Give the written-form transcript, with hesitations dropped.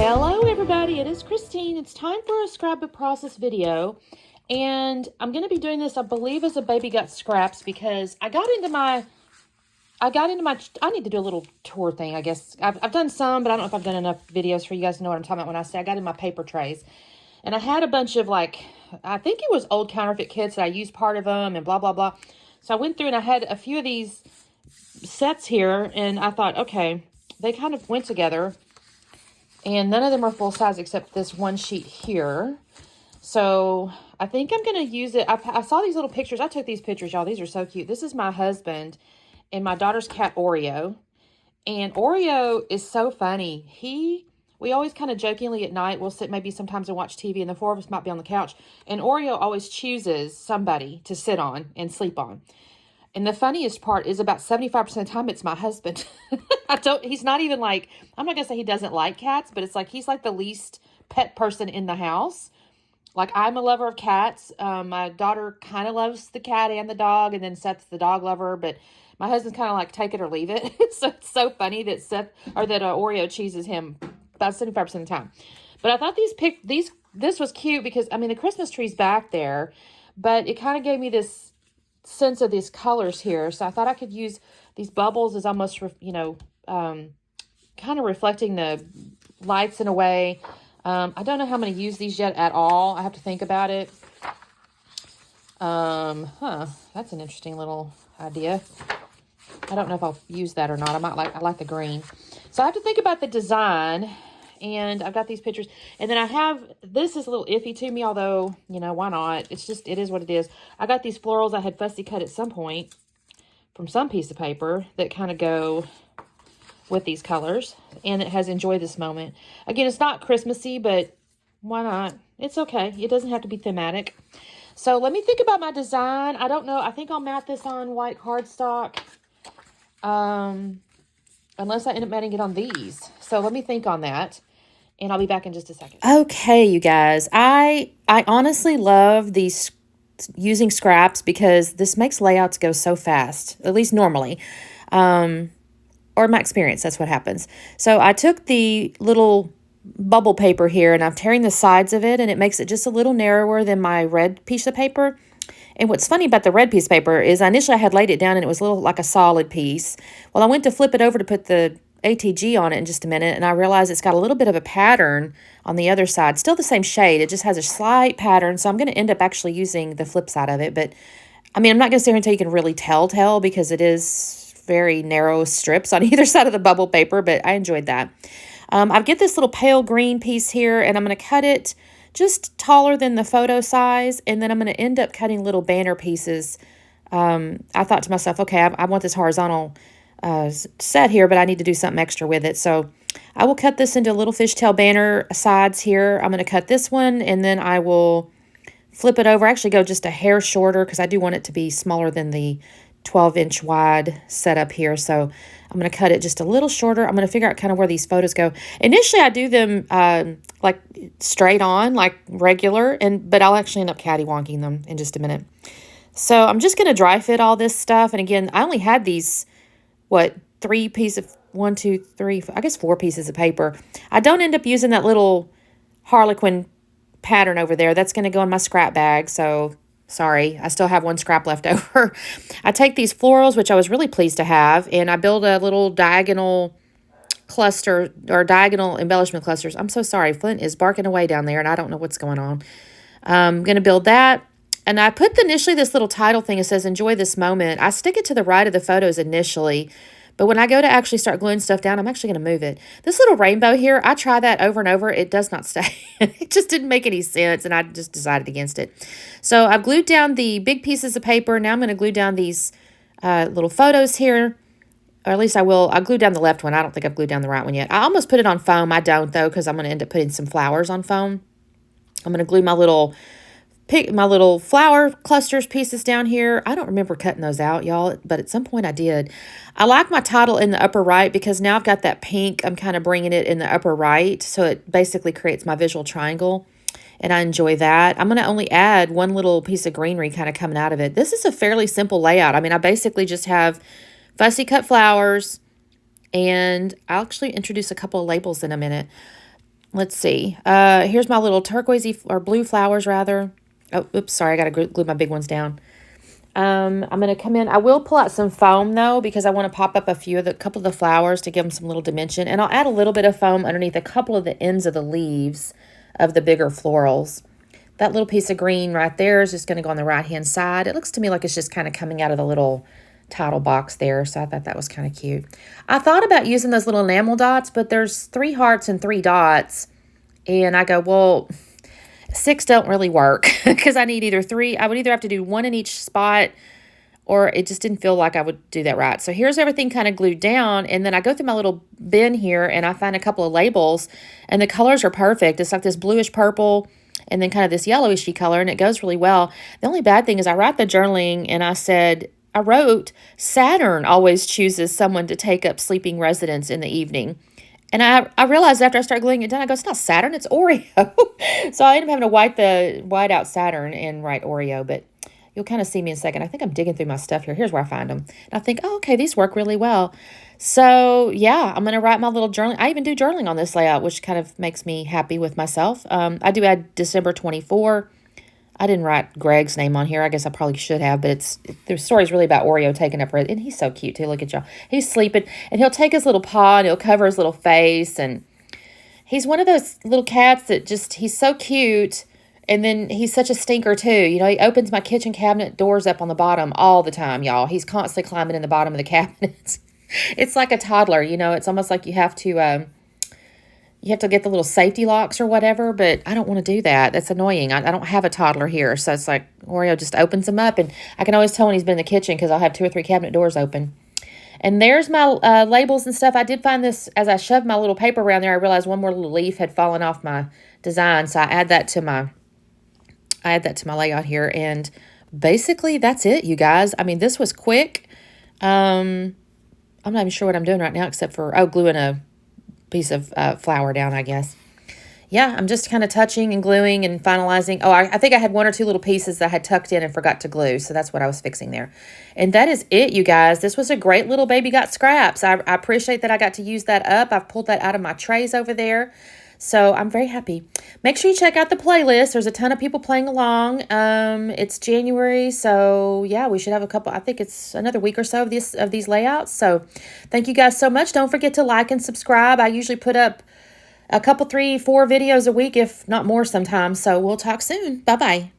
Hello everybody, it is Christine. It's time for a scrapbook process video. And I'm going to be doing this, I believe, as a baby got scraps because I need to do a little tour thing, I guess. I've done some, but I don't know if I've done enough videos for you guys to know what I'm talking about when I say I got in my paper trays. And I had a bunch of I think it was old counterfeit kits that I used part of them and blah, blah, blah. So I went through and I had a few of these sets here and I thought, okay, they kind of went together. And none of them are full size except this one sheet here. So I think I'm going to use it. I saw these little pictures. I took these pictures, y'all. These are so cute. This is my husband and my daughter's cat, Oreo. And Oreo is so funny. We always kind of jokingly at night, we'll sit maybe sometimes and watch TV and the four of us might be on the couch. And Oreo always chooses somebody to sit on and sleep on. And the funniest part is about 75% of the time, it's my husband. He's not even like, I'm not going to say he doesn't like cats, but it's like, he's like the least pet person in the house. Like, I'm a lover of cats. My daughter kind of loves the cat and the dog, and then Seth's the dog lover, but my husband's kind of like, take it or leave it. So it's so funny that Oreo chooses him about 75% of the time. But I thought this was cute because, I mean, the Christmas tree's back there, but it kind of gave me this sense of these colors here. So I thought I could use these bubbles as almost, kind of reflecting the lights in a way. I don't know how I'm going to use these yet at all. I have to think about it. That's an interesting little idea. I don't know if I'll use that or not. I like the green. So I have to think about the design. And I've got these pictures. And then this is a little iffy to me, although, why not? It is what it is. I got these florals I had fussy cut at some point from some piece of paper that kind of go with these colors. And it has Enjoy This Moment. Again, it's not Christmassy, but why not? It's okay. It doesn't have to be thematic. So let me think about my design. I don't know. I think I'll mat this on white cardstock. Unless I end up matting it on these. So let me think on that. And I'll be back in just a second. Okay, you guys. I honestly love these using scraps because this makes layouts go so fast, at least normally. Or in my experience, that's what happens. So I took the little bubble paper here and I'm tearing the sides of it and it makes it just a little narrower than my red piece of paper. And what's funny about the red piece of paper is initially I had laid it down and it was a little like a solid piece. Well, I went to flip it over to put the ATG on it in just a minute, and I realized it's got a little bit of a pattern on the other side. Still the same shade. It just has a slight pattern, so I'm going to end up actually using the flip side of it. But, I mean, I'm not going to sit here until you can really tell because it is very narrow strips on either side of the bubble paper, but I enjoyed that. I get this little pale green piece here, and I'm going to cut it just taller than the photo size, and then I'm going to end up cutting little banner pieces. I thought to myself, okay, I want this horizontal set here, but I need to do something extra with it. So I will cut this into little fishtail banner sides here. I'm going to cut this one, and then I will flip it over. Actually go just a hair shorter because I do want it to be smaller than the 12-inch wide setup here. So I'm going to cut it just a little shorter. I'm going to figure out kind of where these photos go. Initially, I do them like straight on, like regular, but I'll actually end up catty-wonking them in just a minute. So I'm just going to dry fit all this stuff. And again, I only had these, four pieces of paper. I don't end up using that little Harlequin pattern over there. That's going to go in my scrap bag. So sorry, I still have one scrap left over. I take these florals, which I was really pleased to have, and I build a little diagonal cluster or diagonal embellishment clusters. I'm so sorry. Flint is barking away down there, and I don't know what's going on. I'm going to build that. And I put initially this little title thing. It says, Enjoy This Moment. I stick it to the right of the photos initially. But when I go to actually start gluing stuff down, I'm actually going to move it. This little rainbow here, I try that over and over. It does not stay. It just didn't make any sense, and I just decided against it. So I've glued down the big pieces of paper. Now I'm going to glue down these little photos here. Or at least I will. I'll glue down the left one. I don't think I've glued down the right one yet. I almost put it on foam. I don't, though, because I'm going to end up putting some flowers on foam. I'm going to glue my little flower clusters pieces down here. I don't remember cutting those out, y'all, but at some point I did. I like my title in the upper right because now I've got that pink. I'm kind of bringing it in the upper right, so it basically creates my visual triangle, and I enjoy that. I'm going to only add one little piece of greenery kind of coming out of it. This is a fairly simple layout. I mean, I basically just have fussy cut flowers, and I'll actually introduce a couple of labels in a minute. let's see. Here's my little turquoisey or blue flowers rather. Oh, oops, sorry, I got to glue my big ones down. I'm going to come in. I will pull out some foam though, because I want to pop up a couple of the flowers to give them some little dimension. And I'll add a little bit of foam underneath a couple of the ends of the leaves of the bigger florals. That little piece of green right there is just going to go on the right-hand side. It looks to me like it's just kind of coming out of the little title box there, so I thought that was kind of cute. I thought about using those little enamel dots, but there's 3 hearts and 3 dots, and I go, well, 6 don't really work because I need either 3. I would either have to do 1 in each spot, or it just didn't feel like I would do that right. So here's everything kind of glued down, and then I go through my little bin here, and I find a couple of labels, and the colors are perfect. It's like this bluish purple, and then kind of this yellowishy color, and it goes really well. The only bad thing is I write the journaling, and I wrote, Saturn always chooses someone to take up sleeping residence in the evening. And I realized after I started gluing it down, I go, it's not Saturn, it's Oreo. So I ended up having to white out Saturn and write Oreo, but you'll kind of see me in a second. I think I'm digging through my stuff here. Here's where I find them. And I think, oh, okay, these work really well. So yeah, I'm going to write my little journaling. I even do journaling on this layout, which kind of makes me happy with myself. I do add December 24. I didn't write Greg's name on here. I guess I probably should have, but the story's really about Oreo taking up, and he's so cute too. Look at y'all. He's sleeping, and he'll take his little paw, and he'll cover his little face, and he's one of those little cats that he's so cute, and then he's such a stinker too. You know, he opens my kitchen cabinet doors up on the bottom all the time, y'all. He's constantly climbing in the bottom of the cabinets. It's like a toddler, you know. It's almost like you have to get the little safety locks or whatever, but I don't want to do that. That's annoying. I don't have a toddler here, so it's like Oreo just opens them up, and I can always tell when he's been in the kitchen because I'll have 2 or 3 cabinet doors open. And there's my labels and stuff. I did find this, as I shoved my little paper around there, I realized one more little leaf had fallen off my design, so I add that to my layout here, and basically that's it, you guys. I mean, this was quick. I'm not even sure what I'm doing right now except for, gluing a piece of flour down, I guess. Yeah, I'm just kind of touching and gluing and finalizing. Oh, I think I had 1 or 2 little pieces that I had tucked in and forgot to glue, so that's what I was fixing there. And that is it, you guys. This was a great little Baby Got Scraps. I appreciate that I got to use that up. I've pulled that out of my trays over there, so I'm very happy. Make sure you check out the playlist. There's a ton of people playing along. It's January, so yeah, we should have a couple. I think it's another week or so of these layouts. So thank you guys so much. Don't forget to like and subscribe. I usually put up a couple, 3, 4 videos a week, if not more sometimes. So we'll talk soon. Bye-bye.